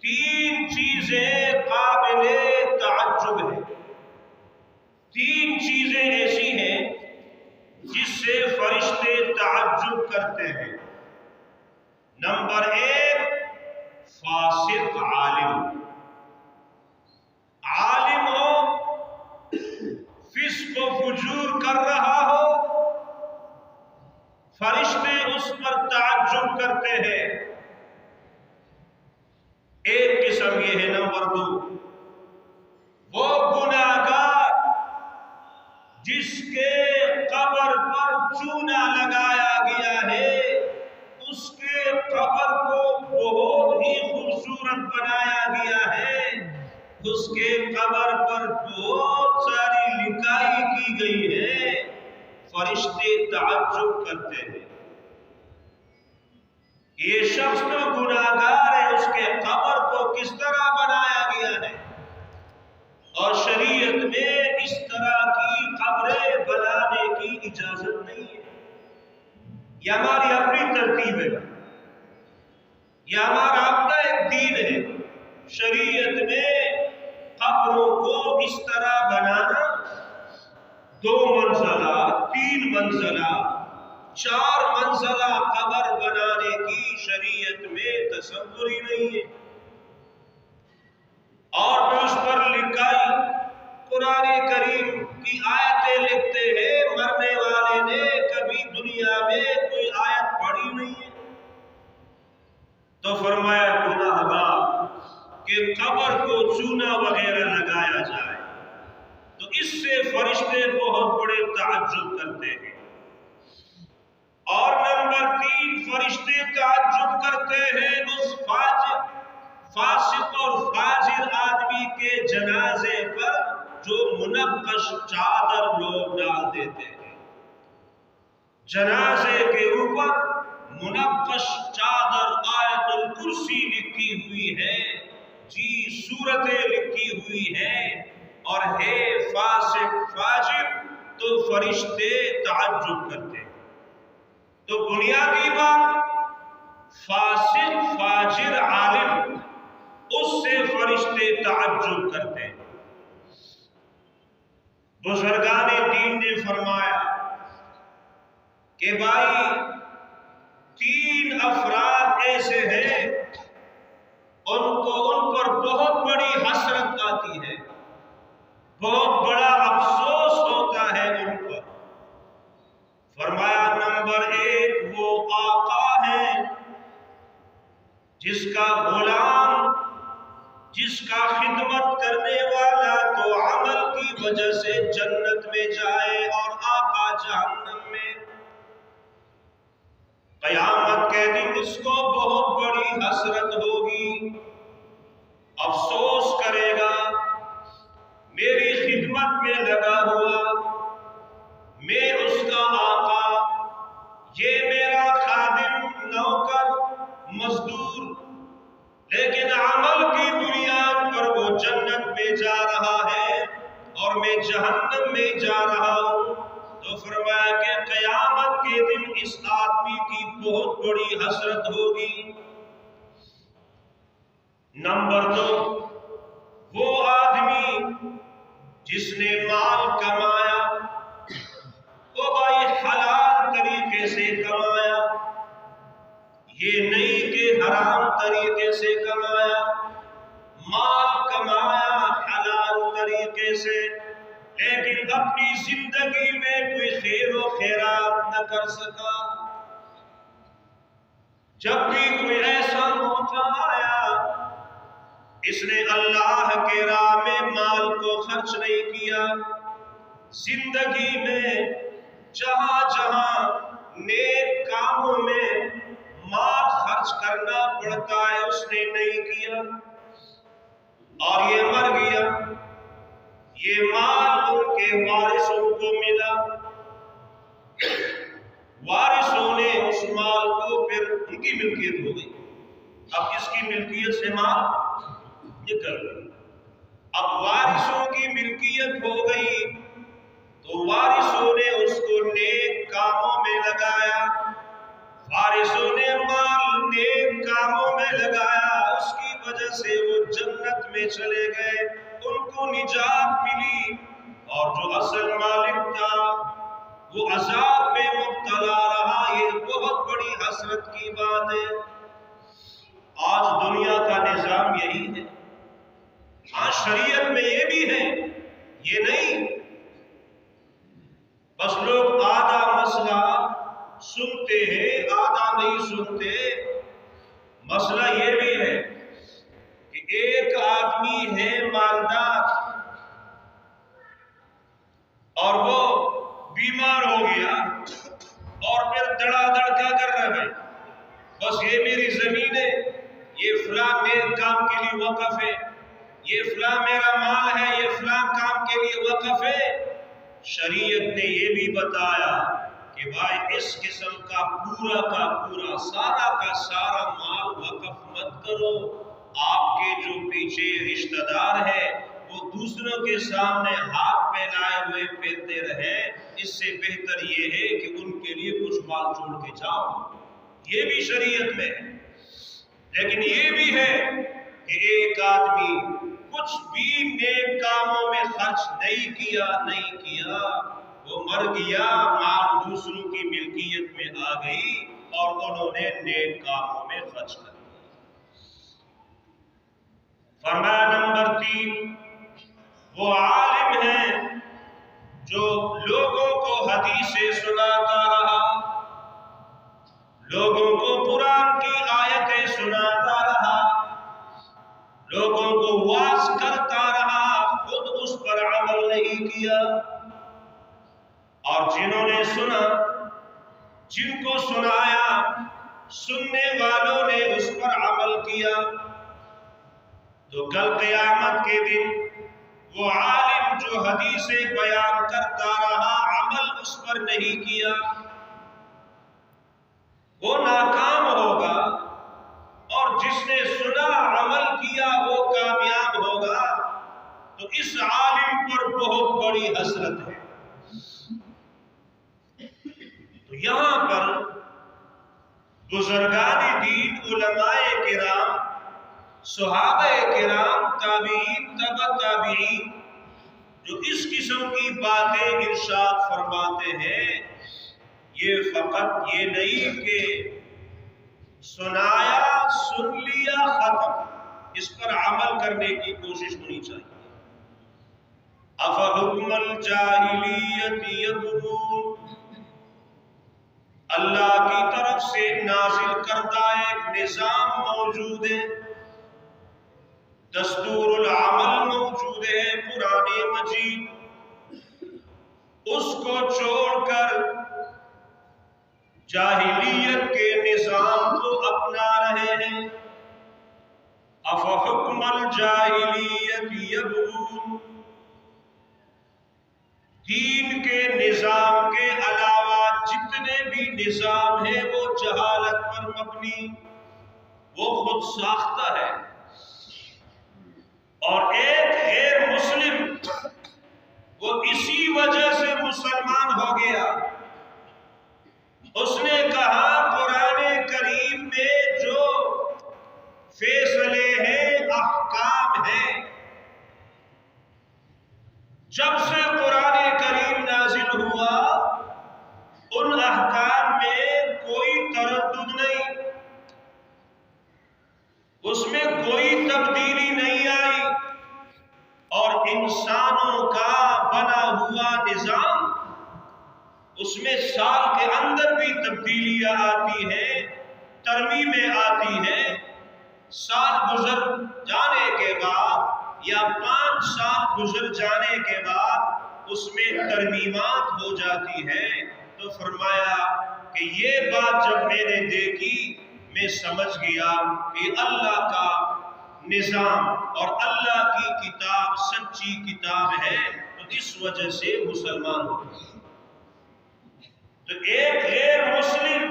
تین چیزیں قابل تعجب ہیں، تین چیزیں ایسی ہیں جس سے فرشتے تعجب کرتے ہیں۔ نمبر ایک، فاسق عالم، عالم ہو، فسق و فجور کر رہا ہو، فرشتے اس پر تعجب کرتے ہیں۔ ایک قسم یہ ہے۔ نمبر دو، وہ گناہگار جس کے قبر پر چونا لگایا گیا ہے، اس کے قبر کو بہت ہی خوبصورت بنایا گیا ہے، اس کے قبر پر بہت ساری لکھائی کی گئی ہے، فرشتے تعجب کرتے ہیں۔ یہ شخص تو گناہگار ہے، اس کے قبر کو کس طرح بنایا گیا ہے، اور شریعت میں اس طرح کی قبریں بنانے کی اجازت نہیں ہے۔ یہ ہماری اپنی ترتیب ہے، یہ ہمارا اپنا ایک دین ہے۔ شریعت میں قبروں کو اس طرح بنانا، 2 منزلہ، 3 منزلہ، 4 منزلہ قبر بنانے کی شریعت میں تصور ہی نہیں ہے۔ اور جو اس پر لکھائی قرآن کریم کی آیتیں لکھتے ہیں، مرنے والے نے کبھی دنیا میں کوئی آیت پڑھی نہیں ہے، تو فرمایا گناہگار کہ قبر کو چونا وغیرہ لگایا جائے، تو اس سے فرشتے بہت بڑے تعجب کرتے ہیں۔ اور نمبر 3، فرشتے تعجب کرتے ہیں اس فاسق اور فاجر آدمی کے جنازے پر جو منقش چادر لوگ ڈال دیتے ہیں۔ جنازے کے اوپر منقش چادر، آیت الکرسی لکھی ہوئی ہے، جی سورتیں لکھی ہوئی ہیں، اور ہے فاسق فاجر، تو فرشتے تعجب کرتے ہیں۔ تو بنیادی بات، فاسق فاجر عالم، اس سے فرشتے تعجب کرتے ہیں۔ بزرگان دین نے فرمایا کہ بھائی 3 افراد ایسے ہیں، ان پر بہت بڑی حسرت آتی ہے، بہت بڑا افسوس ہوتا ہے ان پر۔ فرمایا نمبر 1، وہ آقا ہے جس کا غلام، جس کا خدمت کرنے والا تو عمل کی وجہ سے جنت میں جائے اور آقا جہنم میں۔ قیامت کے دن اس کو بہت بڑی حسرت ہوگی، افسوس کرے گا، میری خدمت میں لگا ہوا، میں اس کا آقا، یہ میرا خادم، نوکر، مزدور، لیکن عمل کی بنیاد پر وہ جنت میں جا رہا ہے اور میں جہنم میں جا رہا ہوں۔ تو فرمایا کہ قیامت کے دن اس آدمی کی بہت بڑی حسرت ہوگی۔ نمبر 2، وہ آدمی جس نے مال کمایا، وہ بھائی حلال طریقے سے کمایا، یہ نہیں کہ حرام طریقے سے کمایا، مال کمایا حلال طریقے سے، لیکن اپنی زندگی میں کوئی خیر و خیرات نہ کر سکا۔ جب بھی کوئی ایسا موقع آیا، اس نے اللہ کے راہ میں مال کو خرچ نہیں کیا، زندگی میں جہاں جہاں نیک کاموں میں مال خرچ کرنا پڑتا ہے اس نے نہیں کیا، اور یہ مر گیا۔ یہ مال ان کے وارثوں کو ملا، وارثوں نے اس مال کو پھر ان کی ملکیت ہو گئی، اب اس کی ملکیت سے مال نکل گئی۔ اب وارثوں کی ملکیت ہو گئی تو وارثوں نے اس کو نیک کاموں میں لگایا، وارثوں نے مال نیک کاموں میں لگایا، اس کی وجہ سے وہ جنت میں چلے گئے، ان کو نجات ملی، اور جو اصل مالک تھا وہ عذاب میں مبتلا رہا۔ یہ بہت بڑی حسرت کی بات ہے۔ آج دنیا کا نظام یہی ہے۔ آج شریعت میں یہ بھی ہے، یہ نہیں بس لوگ آدھا مسئلہ سنتے ہیں آدھا نہیں سنتے۔ مسئلہ یہ بھی ہے کہ ایک آدمی ہے مالدار اور وہ بیمار ہو گیا اور پھر دڑا دڑ کیا کر رہا ہے، بس یہ میری زمین ہے، یہ فلاں نیک کام کے لیے وقف ہے، یہ فلاں میرا مال ہے، یہ فلاں کام کے لیے وقف ہے۔ شریعت نے یہ بھی بتایا کہ بھائی اس قسم کا پورا سارا کا سارا مال وقف مت کرو۔ آپ کے جو پیچھے رشتہ دار ہے وہ دوسروں کے سامنے ہاتھ پھیلائے ہوئے پھرتے رہے، اس سے بہتر یہ ہے کہ ان کے لیے کچھ مال چھوڑ کے جاؤ۔ یہ بھی شریعت میں ہے۔ لیکن یہ بھی ہے کہ ایک آدمی کچھ بھی نیک کاموں میں خرچ نہیں کیا، وہ مر گیا، مال دوسروں کی ملکیت میں آ گئی اور انہوں نے نیک کاموں میں خرچ کر دیا۔ فرمایا نمبر 3، وہ عالم ہے جو لوگوں کو حدیثیں سناتا رہا، لوگوں کو قرآن کی آیتیں سناتا رہا، لوگوں کو واعظ کرتا رہا، خود اس پر عمل نہیں کیا۔ اور جنہوں نے سنا، جن کو سنایا، سننے والوں نے اس پر عمل کیا، تو کل قیامت کے دن وہ عالم جو حدیثیں بیان کرتا رہا، عمل اس پر نہیں کیا، وہ ناکام ہوگا، اور جس نے سنا عمل کیا وہ کامیاب ہوگا۔ تو اس عالم پر بہت بڑی حسرت ہے۔ تو یہاں پر بزرگان دین، علماء کرام، صحابہ کرام، تابعین، تبع تابعین جو اس قسم کی باتیں ارشاد فرماتے ہیں، یہ فقط یہ نہیں کہ سنایا، سن لیا، ختم، اس پر عمل کرنے کی کوشش ہونی چاہیے۔ افحکم الجاہلیت یبغون، اللہ کی طرف سے نازل کردہ ایک نظام موجود ہے، دستور العمل موجود ہے قرآن مجید، اس کو چھوڑ کر جاہلیت کے نظام کو اپنا رہے ہیں۔ افحکم الجاہلیت یبغون، دین کے نظام کے علاوہ جتنے بھی نظام ہیں وہ جہالت پر مبنی، وہ خود ساختہ ہے۔ اور ایک غیر مسلم وہ اسی وجہ سے مسلمان ہو گیا، اس نے کہا قرآن کریم میں جو فیصلے ہیں، احکام ہیں، جب سے قرآن کریم نازل ہوا ان احکام میں کوئی تردد نہیں، اس میں کوئی تبدیلی نہیں آئی، اور انسانوں کا بنا ہوا نظام، اس میں سال کے اندر بھی تبدیلیاں آتی ہیں، ترمیمیں آتی ہیں، سال گزر جانے کے بعد یا 5 سال گزر جانے کے بعد اس میں ترمیمات ہو جاتی ہیں۔ تو فرمایا کہ یہ بات جب میں نے دیکھی، میں سمجھ گیا کہ اللہ کا نظام اور اللہ کی کتاب سچی کتاب ہے، تو اس وجہ سے مسلمان ہو گئے۔ تو ایک غیر مسلم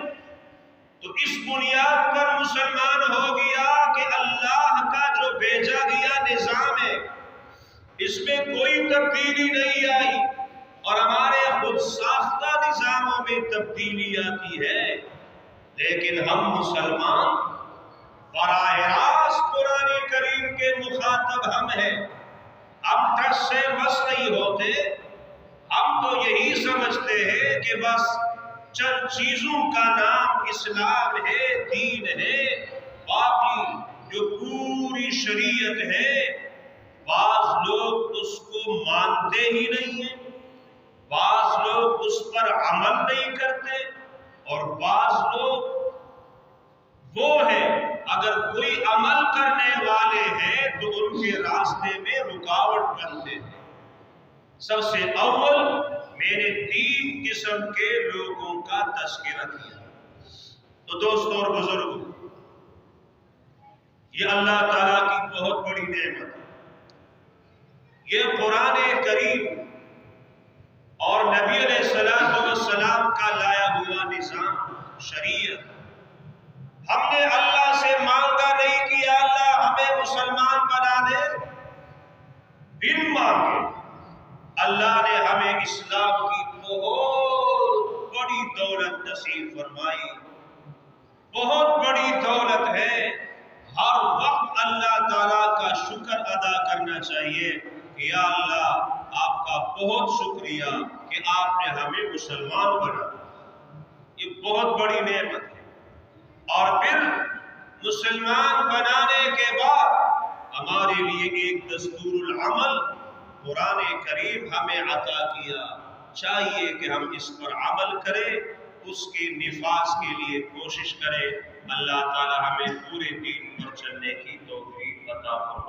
تو اس بنیاد پر مسلمان ہو گیا کہ اللہ کا جو بھیجا گیا نظام ہے اس میں کوئی تبدیلی نہیں آئی، اور ہمارے خود ساختہ نظاموں میں تبدیلی آتی ہے، لیکن ہم مسلمان براہ راست قرآن کریم کے مخاطب ہم ہیں، ہم ٹس سے مس نہیں ہوتے، ہم تو یہی سمجھتے ہیں کہ بس چند چیزوں کا نام اسلام ہے، دین ہے، باقی جو پوری شریعت ہے بعض لوگ اس کو مانتے ہی نہیں ہیں، بعض لوگ اس پر عمل نہیں کرتے، اور بعض لوگ وہ ہیں اگر کوئی عمل کرنے والے ہیں تو ان کے راستے میں رکاوٹ بنتے ہیں۔ سب سے اول میں نے 3 قسم کے لوگوں کا تذکرہ کیا۔ تو دوستوں اور بزرگوں، یہ اللہ تعالیٰ کی بہت بڑی نعمت ہے، یہ قرآن کریم اور نبی علیہ السلام کا لایا ہوا نظام شریعت۔ ہم نے اللہ سے مانگا نہیں کہ یا اللہ ہمیں مسلمان بنا دے، بن مانگے اللہ نے ہمیں اسلام کی بہت بڑی دولت نصیب فرمائی، بہت بڑی دولت ہے۔ ہر وقت اللہ تعالیٰ کا شکر ادا کرنا چاہیے کہ یا اللہ آپ کا بہت شکریہ کہ آپ نے ہمیں مسلمان بنا، یہ بہت بڑی نعمت ہے۔ اور پھر مسلمان بنانے کے بعد ہمارے لیے ایک دستور العمل قرآن کریم ہمیں عطا کیا، چاہیے کہ ہم اس پر عمل کریں، اس کے نفاذ کے لیے کوشش کریں۔ اللہ تعالی ہمیں پورے دین پر چلنے کی توفیق عطا فرمائے۔